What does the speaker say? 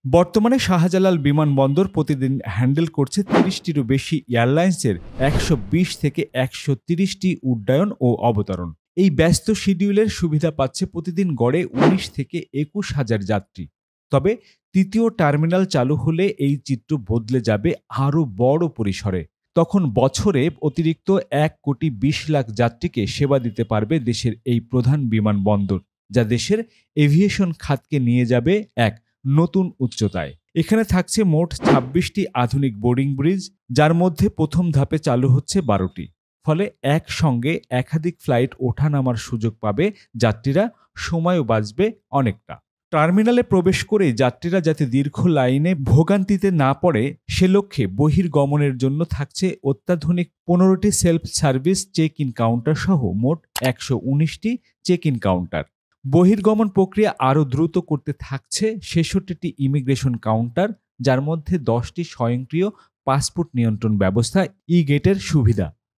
বর্তমানে শাহজালাল বিমানবন্দর প্রতিদিন হ্যান্ডেল করছে ৩০টিরও বেশি এয়ারলাইন্সের ১২০ থেকে ১৩০টি উড্ডয়ন ও অবতরণ। এই ব্যস্ত শিডিউলের সুবিধা পাচ্ছে প্রতিদিন গড়ে ১৯ থেকে ২১ হাজার যাত্রী। তবে তৃতীয় টার্মিনাল চালু হলে এই চিত্র বদলে যাবে আরও বড় পরিসরে। তখন বছরে অতিরিক্ত ১,২০,০০,০০০ যাত্রীকে সেবা দিতে পারবে দেশের এই প্রধান বিমানবন্দর, যা দেশের এভিয়েশন খাতকে নিয়ে যাবে এক নতুন উচ্চতায়। এখানে থাকছে মোট ২৬টি আধুনিক বোর্ডিং ব্রিজ, যার মধ্যে প্রথম ধাপে চালু হচ্ছে ১২টি। ফলে একসঙ্গে একাধিক ফ্লাইট ওঠানামার সুযোগ পাবে যাত্রীরা, সময়ও বাঁচবে অনেকটা। টার্মিনালে প্রবেশ করে যাত্রীরা যাতে দীর্ঘ লাইনে ভোগান্তিতে না পড়ে, সে লক্ষ্যে বহির্গমনের জন্য থাকছে অত্যাধুনিক ১৫টি self service check in counter সহ মোট ১১৯টি চেক ইন কাউন্টার। বহির্গমন প্রক্রিয়া আরও দ্রুত করতে থাকছে ৬৬টি ইমিগ্রেশন কাউন্টার, যার মধ্যে ১০টি স্বয়ংক্রিয় পাসপোর্ট নিয়ন্ত্রণ ব্যবস্থা ই গেটের সুবিধা।